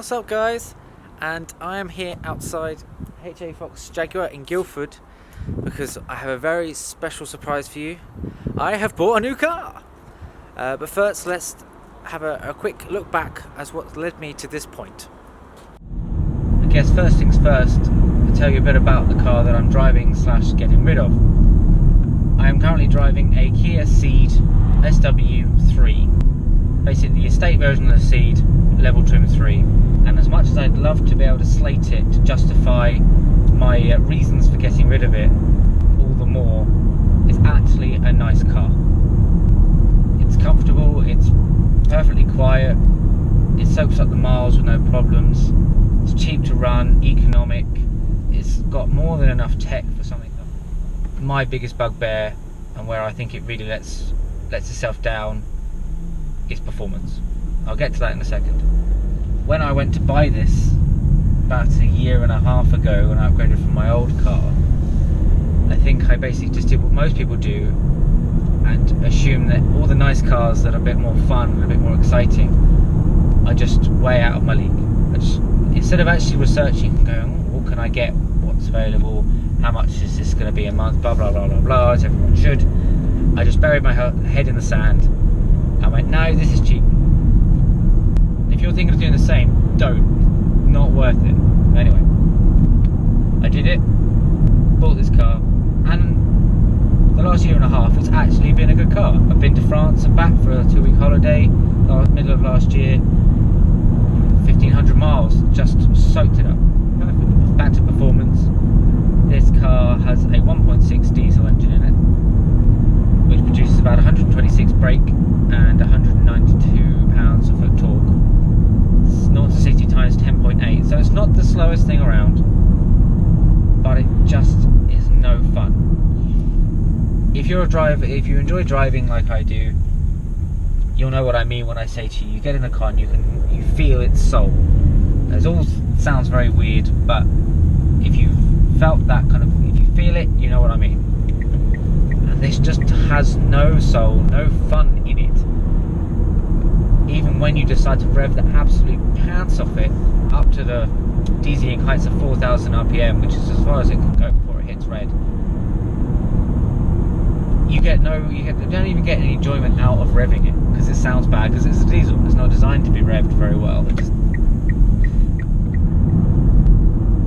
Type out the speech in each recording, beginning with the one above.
What's up, guys? And I am here outside HA Fox Jaguar in Guildford because I have a very special surprise for you. I have bought a new car! But first, let's have a quick look back as what led me to this point. I guess first things first, I'll tell you a bit about the car that I'm driving / getting rid of. I am currently driving a Kia Ceed SW3, basically the estate version of the Ceed, level trim 3. And as much as I'd love to be able to slate it to justify my reasons for getting rid of it all the more, it's actually a nice car. It's comfortable, it's perfectly quiet, it soaks up the miles with no problems, it's cheap to run, economic, it's got more than enough tech for something. My biggest bugbear, and where I think it really lets itself down, is performance. I'll get to that in a second. When I went to buy this about a year and a half ago when I upgraded from my old car, I think I basically just did what most people do and assume that all the nice cars that are a bit more fun and a bit more exciting are just way out of my league. Instead of actually researching and going, what can I get, what's available, how much is this going to be a month, blah blah blah blah blah, as everyone should, I just buried my head in the sand and went, no, this is cheap. If you're thinking of doing the same, don't. Not worth it. Anyway, I did it, bought this car, and the last year and a half it's actually been a good car. I've been to France and back for a 2-week holiday, middle of last year, 1,500 miles, just soaked it up. Perfect. Back to performance. This car has a 1.6 diesel engine in it, which produces about 126 brake and 192 pounds-foot torque. 0 to 60 times 10.8, so it's not the slowest thing around, but it just is no fun. If you're a driver, if you enjoy driving like I do, you'll know what I mean when I say to you, you get in a car and you feel its soul. It all sounds very weird, but if you've felt that kind of, if you feel it, you know what I mean. And this just has no soul, no fun in it. Even when you decide to rev the absolute pants off it up to the dizzying heights of 4,000 RPM, which is as far as it can go before it hits red, you don't even get any enjoyment out of revving it, because it sounds bad, because it's a diesel. It's not designed to be revved very well.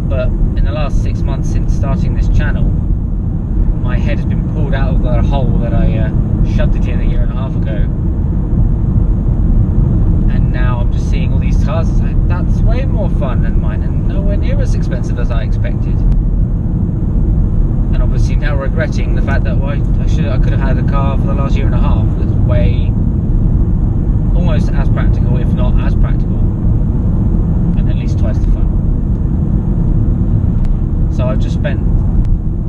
But in the last 6 months since starting this channel, my head has been pulled out of the hole that I shoved it in a year and a half ago. Now I'm just seeing all these cars, it's like, that's way more fun than mine and nowhere near as expensive as I expected. And obviously now regretting the fact that I could have had a car for the last year and a half that's way, almost as practical, if not as practical, and at least twice the fun. So I've just spent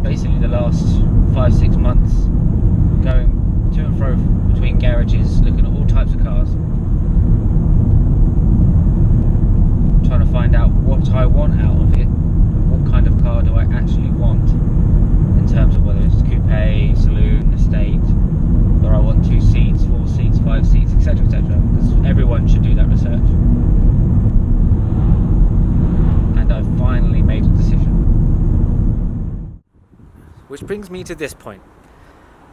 basically the last 5-6 months going to and fro between garages, looking at all types of cars, trying to find out what I want out of it, what kind of car do I actually want, in terms of whether it's coupe, saloon, estate, or I want 2 seats, 4 seats, 5 seats, etc, etc, because everyone should do that research. And I've finally made a decision. Which brings me to this point.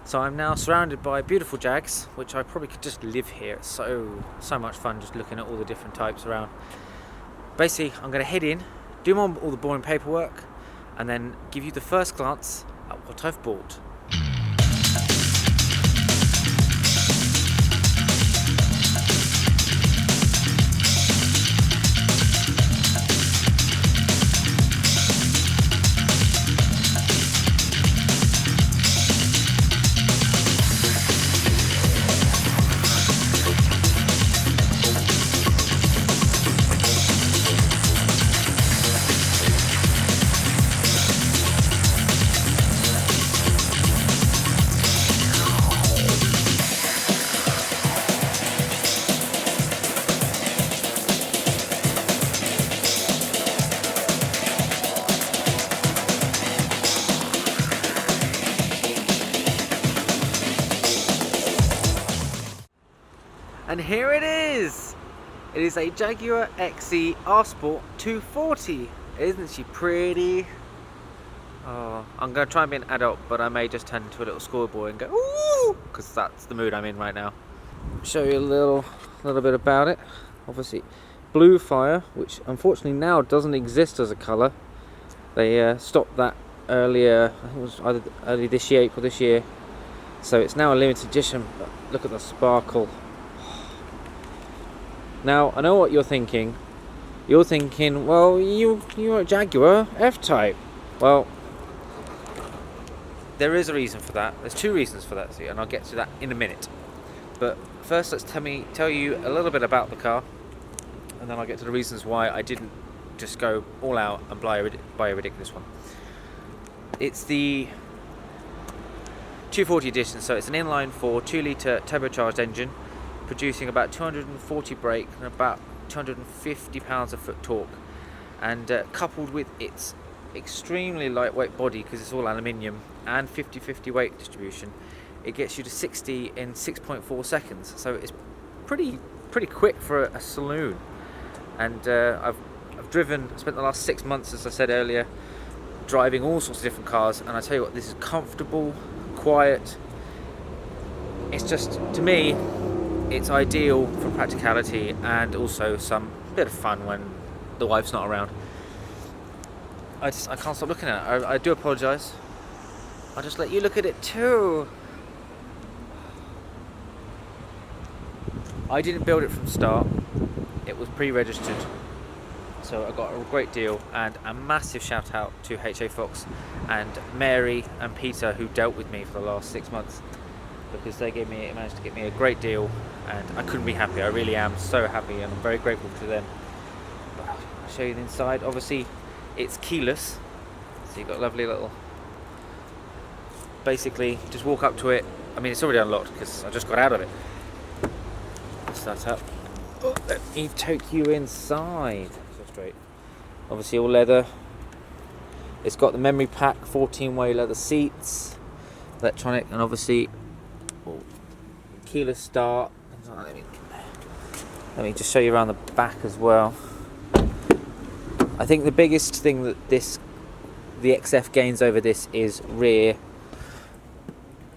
So I'm now surrounded by beautiful Jags, which I probably could just live here. It's so much fun just looking at all the different types around. Basically, I'm going to head in, do all the boring paperwork, and then give you the first glance at what I've bought. And here it is! It is a Jaguar XE R Sport 240. Isn't she pretty? Oh, I'm going to try and be an adult, but I may just turn into a little schoolboy and go, ooh, because that's the mood I'm in right now. Show you a little bit about it. Obviously, Blue Fire, which unfortunately now doesn't exist as a colour. They stopped that earlier, I think it was either early this year, April this year. So it's now a limited edition, but look at the sparkle. Now, I know what you're thinking. You're thinking, well, you're a Jaguar F-Type. Well, there is a reason for that. There's two reasons for that, and I'll get to that in a minute. But first, let's tell you a little bit about the car, and then I'll get to the reasons why I didn't just go all out and buy a ridiculous one. It's the 240 edition, so it's an inline-4 2-litre turbocharged engine, producing about 240 brake and about 250 pounds-a-foot torque, and coupled with its extremely lightweight body, because it's all aluminium, and 50-50 weight distribution, it gets you to 60 in 6.4 seconds. So it's pretty quick for a saloon. And I've spent the last 6 months, as I said earlier, driving all sorts of different cars, and I tell you what, this is comfortable, quiet. It's just, to me, it's ideal for practicality and also some bit of fun when the wife's not around. I can't stop looking at it. I do apologise. I'll just let you look at it too. I didn't build it from start. It was pre-registered, so I got a great deal, and a massive shout out to HA Fox and Mary and Peter, who dealt with me for the last 6 months, because they managed to get me a great deal, and I couldn't be happier. I really am so happy, and I'm very grateful to them. But I'll show you the inside. Obviously, it's keyless, so you've got a lovely little. Basically, just walk up to it. I mean, it's already unlocked because I just got out of it. Start up. Oh, let me take you inside. So straight. Obviously, all leather. It's got the memory pack, 14-way leather seats, electronic, and obviously keyless start. Let me just show you around the back as well. I think the biggest thing that the XF gains over this is rear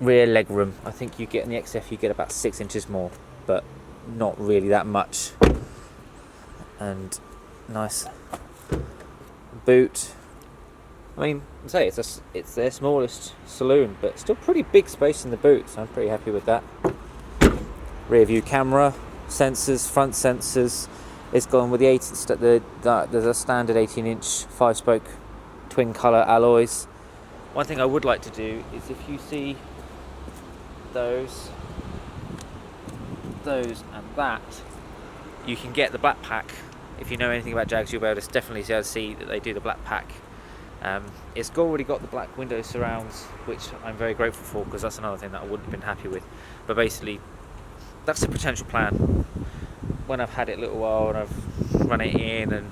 leg room. I think you get in the XF, you get about 6 inches more, but not really that much. And nice boot. I mean, say it's their smallest saloon, but still pretty big space in the boot, so I'm pretty happy with that. Rear view camera, sensors, front sensors. It's gone with there's a standard 18-inch 5-spoke twin colour alloys. One thing I would like to do is, if you see those and that, you can get the black pack. If you know anything about Jags, you'll be able to definitely see that they do the black pack. It's already got the black window surrounds, which I'm very grateful for, because that's another thing that I wouldn't have been happy with. But basically, that's a potential plan. When I've had it a little while and I've run it in and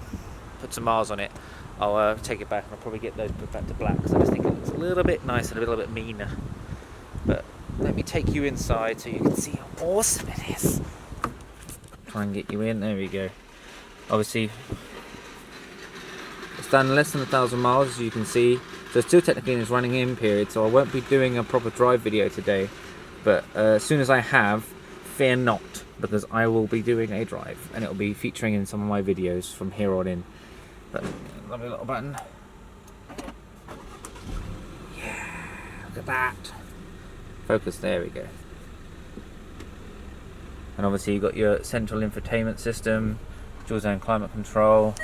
put some miles on it, I'll take it back, and I'll probably get those put back to black, because I just think it looks a little bit nicer and a little bit meaner. But let me take you inside so you can see how awesome it is. Try and get you in. There we go. Obviously, it's done less than 1,000 miles, as you can see. So it's still technically in its running in period, so I won't be doing a proper drive video today. But as soon as I have, fear not, because I will be doing a drive, and it will be featuring in some of my videos from here on in. But lovely little button. Yeah, look at that. Focus, there we go. And obviously you've got your central infotainment system, dual zone climate control,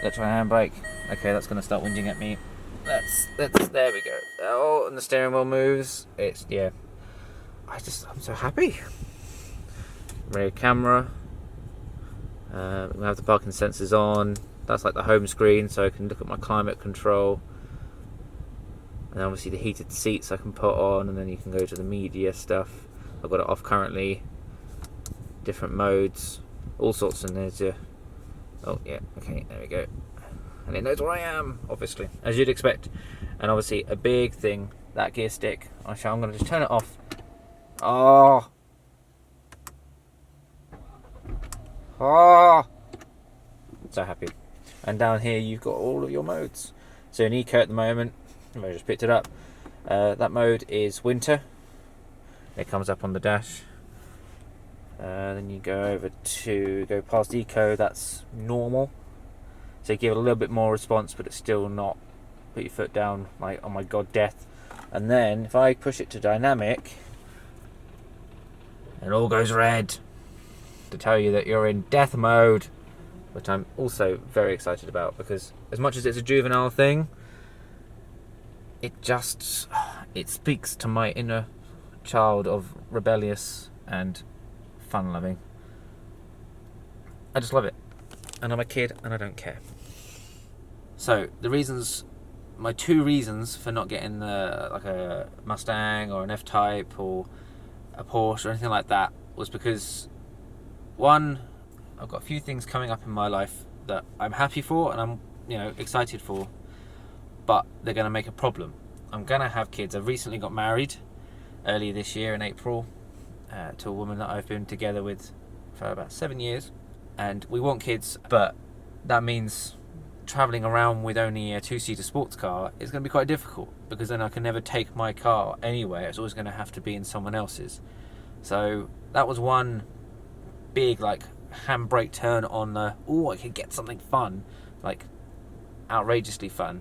electronic handbrake. Okay, that's going to start whinging at me. There we go. Oh, and the steering wheel moves. Yeah. I'm so happy. Rear camera. We have the parking sensors on. That's like the home screen, so I can look at my climate control. And then obviously the heated seats I can put on, and then you can go to the media stuff. I've got it off currently. Different modes, all sorts, and there's your. Oh yeah, okay, there we go. And it knows where I am, obviously, as you'd expect. And obviously a big thing, that gear stick. I'm going to just turn it off. Oh, Ah, so happy. And down here you've got all of your modes. So in Eco at the moment, I just picked it up. That mode is winter. It comes up on the dash. Then you go past Eco, that's normal. So you give it a little bit more response, but it's still not put your foot down like, oh my god, death. And then if I push it to dynamic, it all goes red to tell you that you're in death mode, which I'm also very excited about, because as much as it's a juvenile thing, it speaks to my inner child of rebellious and fun-loving. I just love it, and I'm a kid and I don't care. So my two reasons for not getting like a Mustang or an F-Type or a Porsche or anything like that was because, one, I've got a few things coming up in my life that I'm happy for and I'm excited for, but they're going to make a problem. I'm going to have kids. I recently got married earlier this year in April to a woman that I've been together with for about 7 years, and we want kids, but that means travelling around with only a two-seater sports car is going to be quite difficult, because then I can never take my car anywhere. It's always going to have to be in someone else's. So that was one big handbrake turn on I could get something fun, like outrageously fun.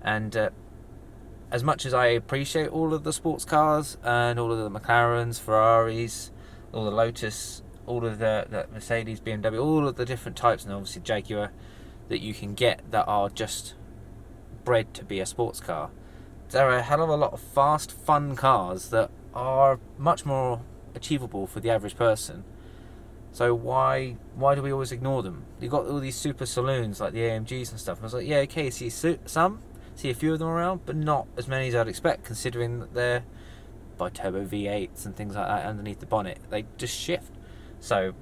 And as much as I appreciate all of the sports cars and all of the McLarens, Ferraris, all the Lotus, all of the Mercedes, BMW, all of the different types, and obviously Jaguar that you can get that are just bred to be a sports car, there are a hell of a lot of fast, fun cars that are much more achievable for the average person. So why do we always ignore them? You've got all these super saloons like the AMGs and stuff. I was like, yeah, okay, see a few of them around, but not as many as I'd expect, considering that they're bi-turbo V8s and things like that underneath the bonnet. They just shift. So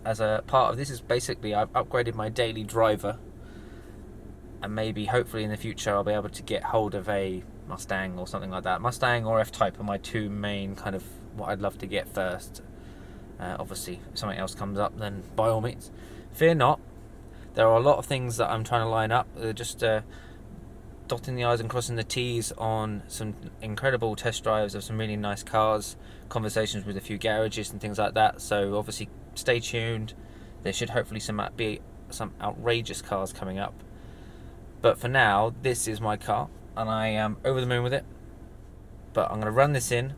as a part of this is basically I've upgraded my daily driver, and maybe hopefully in the future I'll be able to get hold of a Mustang or something like that. Mustang or F-Type are my two main kind of what I'd love to get first. Obviously if something else comes up, then by all means, fear not. There are a lot of things that I'm trying to line up. Just dotting the I's and crossing the T's on some incredible test drives of some really nice cars, conversations with a few garages and things like that. So obviously stay tuned. There should hopefully be some outrageous cars coming up. But for now, this is my car, and I am over the moon with it. But I'm going to run this in,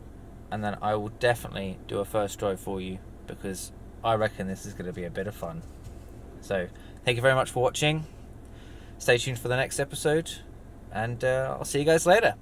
and then I will definitely do a first drive for you, because I reckon this is going to be a bit of fun. So thank you very much for watching. Stay tuned for the next episode, and I'll see you guys later.